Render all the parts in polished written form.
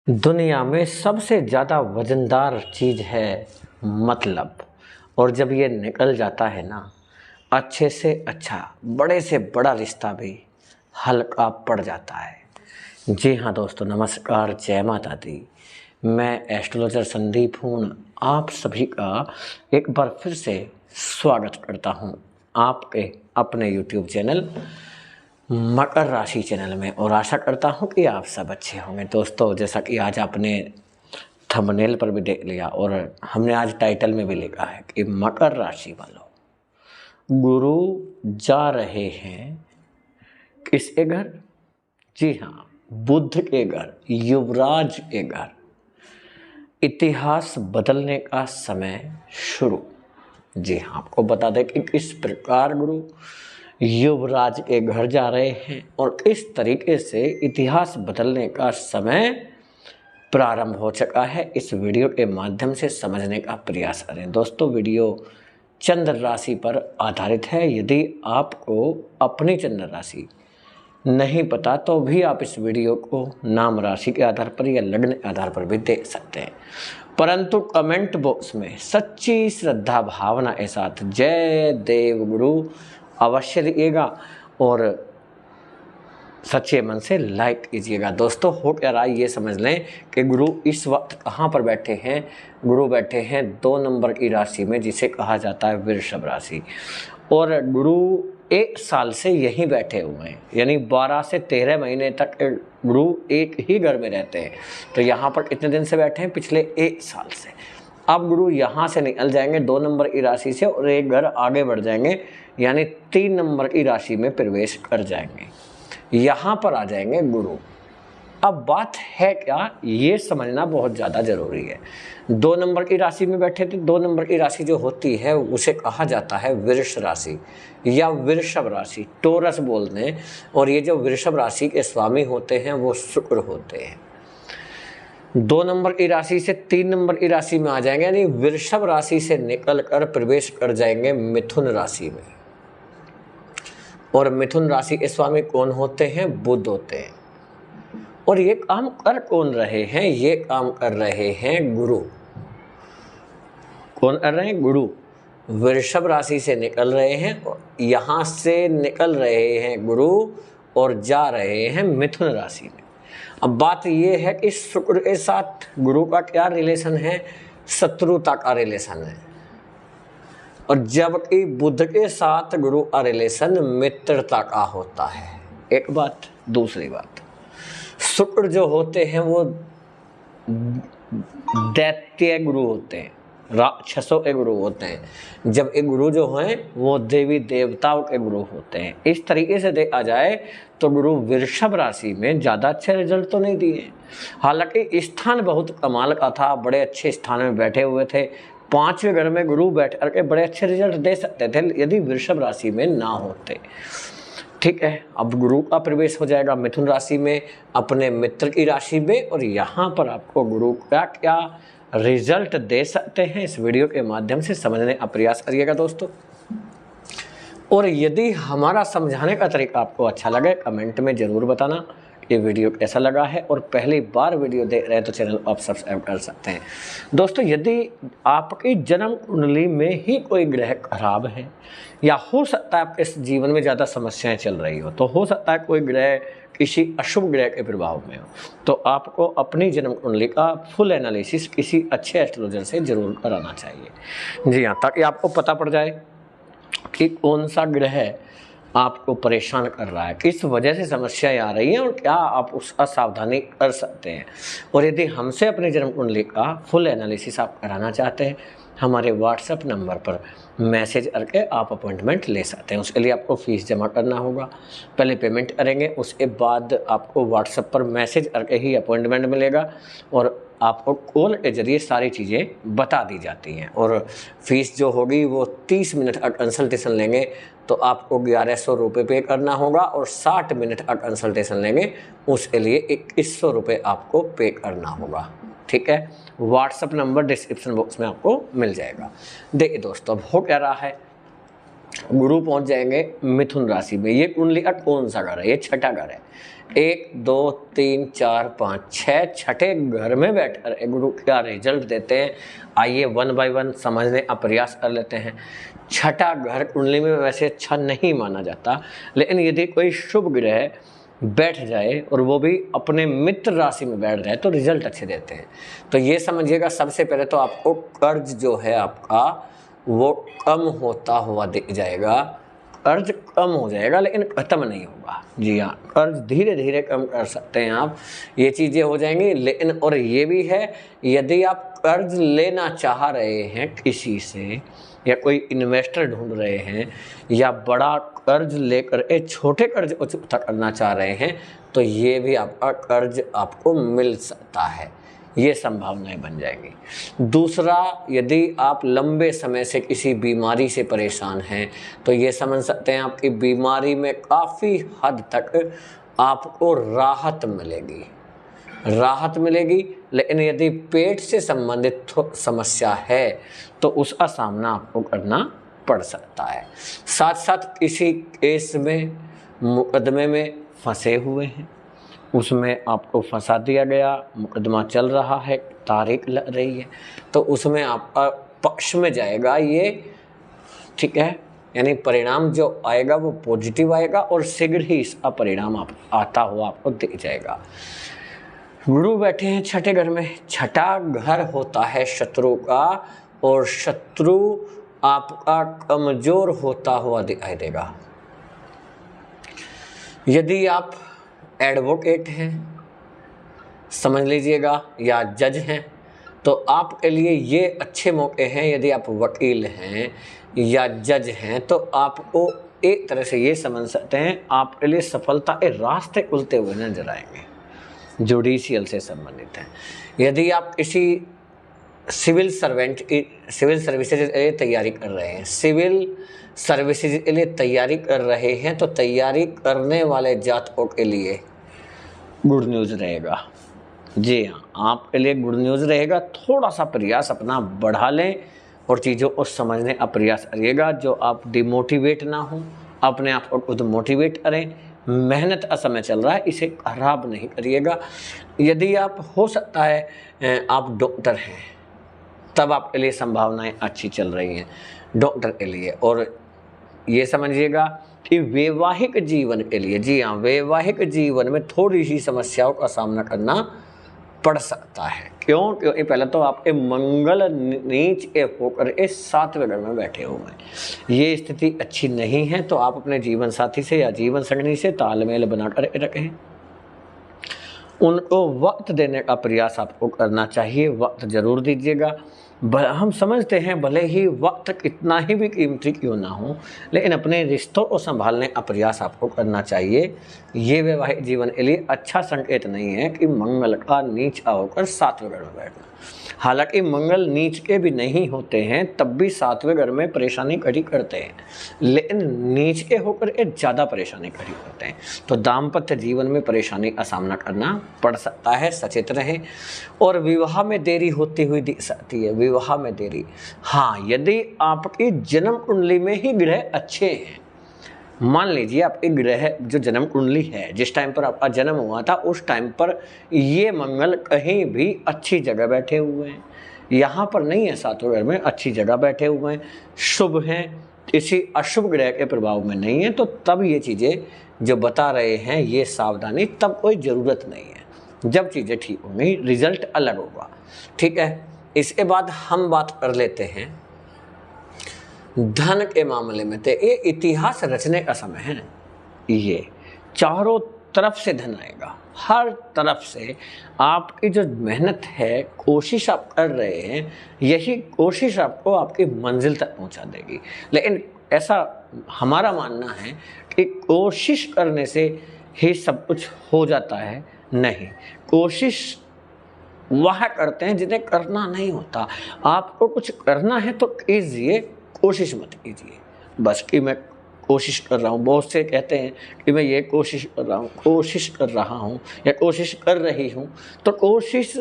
दुनिया में सबसे ज़्यादा वज़नदार चीज़ है मतलब। और जब ये निकल जाता है ना, अच्छे से अच्छा, बड़े से बड़ा रिश्ता भी हल्का पड़ जाता है। जी हाँ दोस्तों, नमस्कार, जय माता दी। मैं एस्ट्रोलॉजर संदीप हूँ, आप सभी का एक बार फिर से स्वागत करता हूँ आपके अपने यूट्यूब चैनल मकर राशि चैनल में। और आशा करता हूँ कि आप सब अच्छे होंगे। दोस्तों, जैसा कि आज आपने थंबनेल पर भी देख लिया और हमने आज टाइटल में भी लिखा है कि मकर राशि वालों, गुरु जा रहे हैं किसके घर? जी हाँ, बुध के घर, युवराज के घर। इतिहास बदलने का समय शुरू। जी हाँ, आपको बता दें कि किस प्रकार गुरु युवराज के घर जा रहे हैं और किस तरीके से इतिहास बदलने का समय प्रारंभ हो चुका है। इस वीडियो के माध्यम से समझने का प्रयास करें। दोस्तों, वीडियो चंद्र राशि पर आधारित है। यदि आपको अपनी चंद्र राशि नहीं पता तो भी आप इस वीडियो को नाम राशि के आधार पर या लग्न के आधार पर भी देख सकते हैं, परंतु कमेंट बॉक्स में सच्ची श्रद्धा भावना के साथ जय देव गुरु अवश्य लिखिएगा और सच्चे मन से लाइक कीजिएगा। दोस्तों, हो क्या रहा है ये समझ लें कि गुरु इस वक्त कहाँ पर बैठे हैं। गुरु बैठे हैं 2 नंबर की राशि में, जिसे कहा जाता है वृषभ राशि। और गुरु 1 साल से यहीं बैठे हुए हैं, यानी 12 से 13 महीने तक गुरु एक ही घर में रहते हैं। तो यहाँ पर कितने दिन से बैठे हैं? पिछले 1 साल से। अब गुरु यहाँ से निकल जाएंगे 2 नंबर की राशि से और एक घर आगे बढ़ जाएंगे, यानी 3 नंबर की राशि में प्रवेश कर जाएंगे। यहाँ पर आ जाएंगे गुरु। अब बात है क्या, ये समझना बहुत ज़्यादा ज़रूरी है। 2 नंबर की राशि में बैठे थे। 2 नंबर की राशि जो होती है उसे कहा जाता है वृष राशि या वृषभ राशि, टोरस बोलते हैं। और ये जो वृषभ राशि के स्वामी होते हैं वो शुक्र होते हैं। 2 नंबर की राशि से 3 नंबर की राशि में आ जाएंगे, यानी वृषभ राशि से निकल कर प्रवेश कर जाएंगे मिथुन राशि में। और मिथुन राशि के स्वामी कौन होते हैं? बुध होते हैं। और ये काम कर कौन रहे हैं? ये काम कर रहे हैं गुरु। कौन कर रहे हैं? गुरु वृषभ राशि से निकल रहे हैं, यहाँ से निकल रहे हैं गुरु और जा रहे हैं मिथुन राशि में। अब बात ये है कि शुक्र के साथ गुरु का क्या रिलेशन है? शत्रुता का रिलेशन है। और जबकि बुध के साथ गुरु का रिलेशन मित्रता का होता है। एक बात। दूसरी बात, शुक्र जो होते हैं वो दैत्य गुरु होते हैं, राक्षसों के गुरु होते हैं, जब एक गुरु जो हैं वो देवी देवताओं के गुरु होते हैं। इस तरीके से देखा जाए तो गुरु वृषभ राशि में ज़्यादा अच्छे रिजल्ट तो नहीं दिए। हालांकि स्थान बहुत कमाल का था, बड़े अच्छे स्थान में बैठे हुए थे। 5वें घर में गुरु बैठ करके बड़े अच्छे रिजल्ट दे सकते थे यदि वृषभ राशि में ना होते। ठीक है, अब गुरु का प्रवेश हो जाएगा मिथुन राशि में, अपने मित्र की राशि में। और यहाँ पर आपको गुरु का क्या रिजल्ट दे सकते हैं, इस वीडियो के माध्यम से समझने का प्रयास करिएगा दोस्तों। और यदि हमारा समझाने का तरीका आपको अच्छा लगे, कमेंट में ज़रूर बताना ये वीडियो कैसा लगा है। और पहली बार वीडियो देख रहे हैं तो चैनल आप सब्सक्राइब कर सकते हैं। दोस्तों, यदि आपकी जन्म कुंडली में ही कोई ग्रह खराब है, या हो सकता है आपके जीवन में ज़्यादा समस्याएं चल रही हो, तो हो सकता है कोई ग्रह किसी अशुभ ग्रह के प्रभाव में हो, तो आपको अपनी जन्म कुंडली का फुल एनालिसिस किसी अच्छे एस्ट्रोलॉजर से जरूर कराना चाहिए। जी हाँ, ताकि आपको पता पड़ जाए कि कौन सा ग्रह आपको परेशान कर रहा है, किस वजह से समस्याएं आ रही हैं और क्या आप उसका सावधानी कर सकते हैं। और यदि हमसे अपनी जन्म कुंडली का फुल एनालिसिस आप कराना चाहते हैं, हमारे व्हाट्सएप नंबर पर मैसेज करके आप अपॉइंटमेंट ले सकते हैं। उसके लिए आपको फ़ीस जमा करना होगा। पहले पेमेंट करेंगे, उसके बाद आपको व्हाट्सएप पर मैसेज करके ही अपॉइंटमेंट मिलेगा और आपको कॉल के जरिए सारी चीज़ें बता दी जाती हैं। और फीस जो होगी वो 30 मिनट का कंसल्टेशन लेंगे तो आपको 1100 रुपये पे करना होगा, और 60 मिनट का कंसल्टेशन लेंगे उसके लिए 2100 रुपये आपको पे करना होगा। ठीक है, व्हाट्सएप नंबर डिस्क्रिप्शन बॉक्स में आपको मिल जाएगा। देखिए दोस्तों, अब हो क्या रहा है, गुरु पहुंच जाएंगे मिथुन राशि में। ये कुंडली का कौन सा घर है? ये 6ठा घर है। 1 2 3 4 5 6 छठे घर में बैठकर गुरु क्या रिजल्ट देते हैं, आइए वन बाय वन समझने का प्रयास कर लेते हैं। छठा घर कुंडली में वैसे अच्छा नहीं माना जाता, लेकिन यदि कोई शुभ ग्रह बैठ जाए और वो भी अपने मित्र राशि में बैठ जाए तो रिजल्ट अच्छे देते हैं। तो ये समझिएगा, सबसे पहले तो आपको कर्ज जो है आपका वो कम होता हुआ दिख जाएगा। कर्ज कम हो जाएगा लेकिन ख़त्म नहीं होगा। जी हाँ, कर्ज धीरे धीरे कम कर सकते हैं आप, ये चीज़ें हो जाएंगी। लेकिन और ये भी है, यदि आप कर्ज लेना चाह रहे हैं किसी से, या कोई इन्वेस्टर ढूंढ रहे हैं, या बड़ा कर्ज लेकर एक छोटे कर्ज को चुकता करना चाह रहे हैं, तो ये भी आपका कर्ज आपको मिल सकता है, ये संभावनाएं बन जाएंगी। दूसरा, यदि आप लंबे समय से किसी बीमारी से परेशान हैं तो ये समझ सकते हैं आपकी बीमारी में काफ़ी हद तक आपको राहत मिलेगी। लेकिन यदि पेट से संबंधित समस्या है तो उसका सामना आपको करना पड़ सकता है। साथ साथ किसी केस में, मुकदमे में फंसे हुए हैं, उसमें आपको फंसा दिया गया, मुकदमा चल रहा है, तारीख लग रही है, तो उसमें आपका पक्ष में जाएगा ये, ठीक है। यानी परिणाम जो आएगा वो पॉजिटिव आएगा और शीघ्र ही इसका परिणाम आता हुआ आपको दिख जाएगा। गुरु बैठे हैं छठे घर में। छठा घर होता है शत्रु का, और शत्रु आपका कमजोर होता हुआ दिखाई देगा। यदि आप एडवोकेट हैं, समझ लीजिएगा, या जज हैं, तो आपके लिए ये अच्छे मौके हैं। यदि आप वकील हैं या जज हैं तो आपको एक तरह से ये समझ सकते हैं, आपके लिए सफलता के रास्ते खुलते हुए नजर आएंगे। जुडिशियल से संबंधित हैं। यदि आप किसी सिविल सर्वेंट की सिविल सर्विसेज के लिए तैयारी कर रहे हैं, सिविल सर्विसेज के लिए तैयारी कर रहे हैं, तो तैयारी करने वाले जातकों के लिए गुड न्यूज़ रहेगा। जी हाँ, आपके लिए गुड न्यूज़ रहेगा। थोड़ा सा प्रयास अपना बढ़ा लें और चीज़ों को समझने का प्रयास करिएगा, जो आप डिमोटिवेट ना हो, अपने आप को खुद मोटिवेट करें। मेहनत का समय चल रहा है, इसे खराब नहीं करिएगा। यदि आप, हो सकता है आप डॉक्टर हैं, तब आपके लिए संभावनाएं अच्छी चल रही हैं डॉक्टर के लिए। और ये समझिएगा कि वैवाहिक जीवन के लिए, जी हाँ, वैवाहिक जीवन में थोड़ी सी समस्याओं का सामना करना पड़ सकता है। क्यों? क्योंकि पहले तो आपके मंगल नीच के होकर इस 7वें घर में बैठे हुए हैं, ये स्थिति अच्छी नहीं है। तो आप अपने जीवन साथी से या जीवन संगनी से तालमेल बनाकर रखें, उनको वक्त देने का प्रयास आपको करना चाहिए। वक्त जरूर दीजिएगा। हम समझते हैं भले ही वक्त कितना ही भी कीमती क्यों ना हो, लेकिन अपने रिश्तों को संभालने का प्रयास आपको करना चाहिए। ये वैवाहिक जीवन के लिए अच्छा संकेत नहीं है कि मंगल का नीच होकर 7वें घर में बैठना। हालांकि मंगल नीच के भी नहीं होते हैं, तब भी 7वें घर में परेशानी खड़ी करते हैं, लेकिन नीच के होकर एक ज़्यादा परेशानी खड़ी करते हैं। तो दाम्पत्य जीवन में परेशानी का सामना करना पड़ सकता है, सचेत रहें। और विवाह में देरी होती हुई दिख सकती है। विवाह में देरी, हाँ, यदि आपकी जन्म कुंडली में ही ग्रह अच्छे हैं, मान लीजिए आपके ग्रह जो जन्म कुंडली है, जिस टाइम पर आपका जन्म हुआ था उस टाइम पर ये मंगल कहीं भी अच्छी जगह बैठे हुए हैं, यहाँ पर नहीं है 7वें घर में, अच्छी जगह बैठे हुए हैं, शुभ हैं, किसी अशुभ ग्रह के प्रभाव में नहीं है, तो तब ये चीज़ें जो बता रहे हैं ये सावधानी, तब कोई ज़रूरत नहीं है। जब चीज़ें ठीक होंगी रिजल्ट अलग होगा, ठीक है। इसके बाद हम बात कर लेते हैं धन के मामले में। तो ये इतिहास रचने का समय है। ये चारों तरफ से धन आएगा, हर तरफ से। आपकी जो मेहनत है, कोशिश आप कर रहे हैं, यही कोशिश आपको आपकी मंजिल तक पहुंचा देगी। लेकिन ऐसा हमारा मानना है कि कोशिश करने से ही सब कुछ हो जाता है, नहीं। कोशिश वह करते हैं जिन्हें करना नहीं होता। आपको कुछ करना है तो कीजिए, कोशिश मत कीजिए बस कि मैं कोशिश कर रहा हूँ। बहुत से कहते हैं कि मैं ये कोशिश कर रहा हूँ, कोशिश कर रहा हूँ या कोशिश कर रही हूँ। तो कोशिश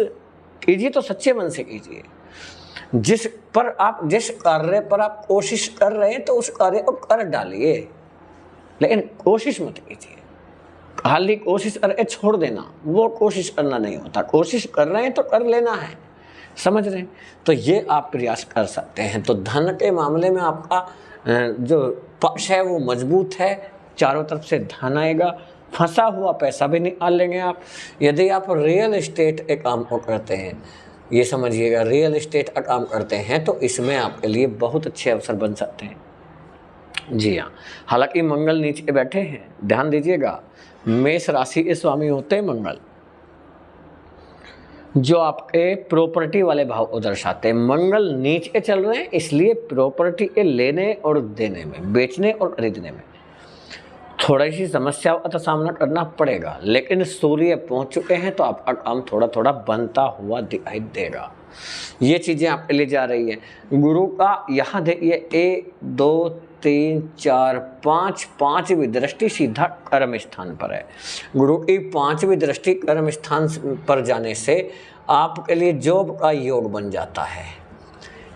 कीजिए तो सच्चे मन से कीजिए। जिस कार्य पर आप कोशिश कर रहे हैं तो उस कार्य को कर डालिए, लेकिन कोशिश मत कीजिए। खाली कोशिश अरे छोड़ देना, वो कोशिश करना नहीं होता। कोशिश कर रहे हैं तो कर लेना है, समझ रहे हैं? तो ये आप प्रयास कर सकते हैं। तो धन के मामले में आपका जो पक्ष है वो मजबूत है, चारों तरफ से धन आएगा, फंसा हुआ पैसा भी निकाल लेंगे आप। यदि आप रियल एस्टेट के काम को करते हैं, ये समझिएगा रियल एस्टेट का काम करते हैं, तो इसमें आपके लिए बहुत अच्छे अवसर बन सकते हैं। जी हाँ, हालांकि मंगल नीचे बैठे हैं, ध्यान दीजिएगा। मेष राशि के स्वामी होते हैं मंगल, जो आपके प्रॉपर्टी वाले भाव को दर्शाते हैं। मंगल नीचे चल रहे हैं, इसलिए प्रॉपर्टी के लेने और देने में, बेचने और खरीदने में थोड़ी सी समस्याओं का तो सामना करना पड़ेगा, लेकिन सूर्य पहुंच चुके हैं तो आपका काम थोड़ा थोड़ा बनता हुआ दिखाई देगा। ये चीज़ें आपके लिए जा रही है। गुरु का यहाँ देखिए 1 2 3 4 5 5वीं दृष्टि सीधा कर्म स्थान पर है। गुरु की 5वीं दृष्टि कर्म स्थान पर जाने से आपके लिए जॉब का योग बन जाता है।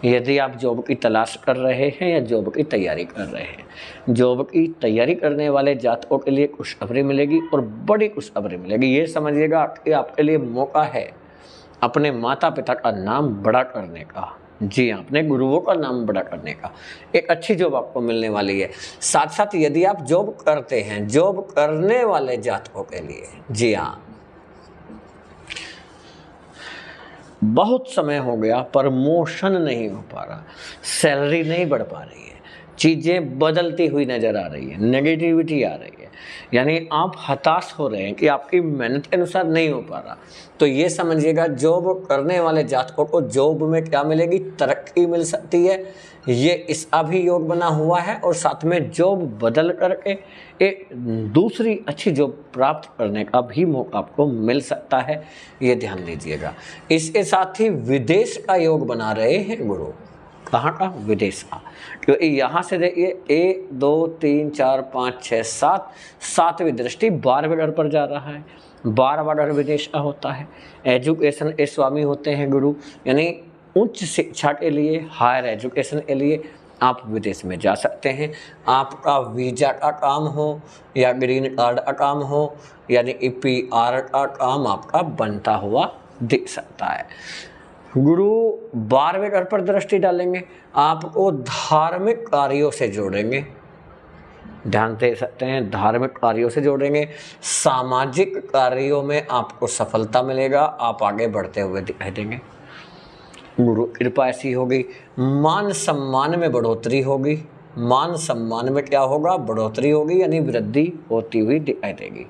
यदि आप जॉब की तलाश कर रहे हैं या जॉब की तैयारी कर रहे हैं, जॉब की तैयारी करने वाले जातकों के लिए खुशखबरी मिलेगी और बड़ी खुशखबरी मिलेगी। ये समझिएगा कि आपके लिए मौका है अपने माता पिता का नाम बड़ा करने का। जी हाँ, अपने गुरुओं का नाम बड़ा करने का एक अच्छी जॉब आपको मिलने वाली है। साथ साथ यदि आप जॉब करते हैं, जॉब करने वाले जातकों के लिए, जी हाँ, बहुत समय हो गया प्रमोशन नहीं हो पा रहा, सैलरी नहीं बढ़ पा रही है, चीज़ें बदलती हुई नज़र आ रही है, नेगेटिविटी आ रही है, यानी आप हताश हो रहे हैं कि आपकी मेहनत के अनुसार नहीं हो पा रहा, तो ये समझिएगा जॉब करने वाले जातकों को जॉब में क्या मिलेगी, तरक्की मिल सकती है। ये इसका भी योग बना हुआ है और साथ में जॉब बदल करके एक दूसरी अच्छी जॉब प्राप्त करने का भी मौका आपको मिल सकता है, ये ध्यान दीजिएगा। इसके साथ ही विदेश का योग बना रहे हैं गुरु। कहाँ का? विदेश का, क्योंकि यहाँ से देखिए 1 2 3 4 5 6 7 7वीं दृष्टि 12वें घर पर जा रहा है। 12वां घर विदेश का होता है। एजुकेशन के स्वामी होते हैं गुरु, यानी उच्च शिक्षा के लिए, हायर एजुकेशन के लिए आप विदेश में जा सकते हैं। आपका वीज़ा का काम हो या ग्रीन कार्ड का काम हो, यानी PR का काम आपका बनता हुआ दिख सकता है। गुरु 12वें घर पर दृष्टि डालेंगे, आपको धार्मिक कार्यों से जोड़ेंगे, ध्यान दे सकते हैं, धार्मिक कार्यों से जोड़ेंगे। सामाजिक कार्यों में आपको सफलता मिलेगा, आप आगे बढ़ते हुए दिखाई देंगे। गुरु कृपा ऐसी होगी, मान सम्मान में बढ़ोतरी होगी। मान सम्मान में क्या होगा? बढ़ोतरी होगी, यानी वृद्धि होती हुई दिखाई देगी।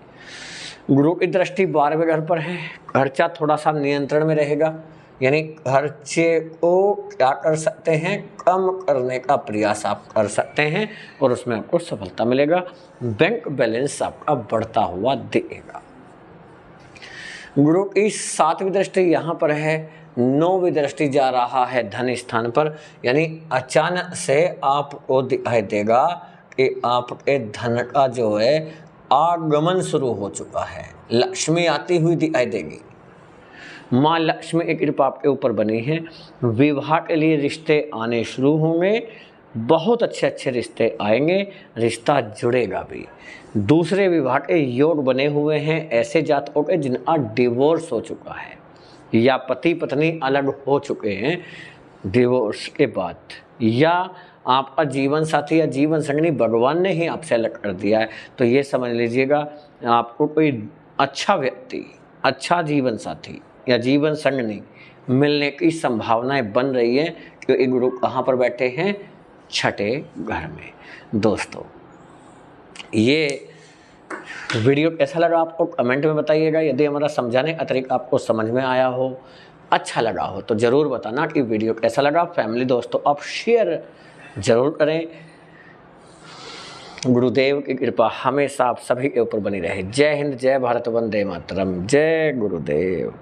गुरु की दृष्टि 12वें घर पर है, खर्चा थोड़ा सा नियंत्रण में रहेगा, यानी खर्चे को क्या कर सकते हैं, कम करने का प्रयास आप कर सकते हैं और उसमें आपको सफलता मिलेगा। बैंक बैलेंस आपका बढ़ता हुआ दिखेगा। गुरु की 7वीं दृष्टि यहाँ पर है, 9वीं दृष्टि जा रहा है धन स्थान पर, यानी अचानक से आपको दिखाई देगा कि आपके धन का जो है आगमन शुरू हो चुका है, लक्ष्मी आती हुई दिखाई देगी। माँ लक्ष्मी की कृपा आपके ऊपर बनी है। विवाह के लिए रिश्ते आने शुरू होंगे, बहुत अच्छे अच्छे रिश्ते आएंगे, रिश्ता जुड़ेगा भी। दूसरे विवाह के योग बने हुए हैं ऐसे जातकों के जिनका डिवोर्स हो चुका है या पति पत्नी अलग हो चुके हैं डिवोर्स के बाद, या आपका जीवन साथी या जीवन संगनी भगवान ने ही आपसे अलग कर दिया है, तो ये समझ लीजिएगा आपको कोई अच्छा व्यक्ति, अच्छा जीवन साथी या जीवन संगनी मिलने की संभावनाएं बन रही है, क्योंकि गुरु कहाँ पर बैठे हैं? 6ठे घर में। दोस्तों, ये वीडियो कैसा लगा आपको कमेंट में बताइएगा। यदि हमारा समझाने का तरीका आपको समझ में आया हो, अच्छा लगा हो, तो ज़रूर बताना कि वीडियो कैसा लगा। फैमिली दोस्तों आप शेयर ज़रूर करें। गुरुदेव की कृपा हमेशा आप सभी के ऊपर बनी रहे। जय हिंद, जय भारत, वंदे मातरम, जय गुरुदेव।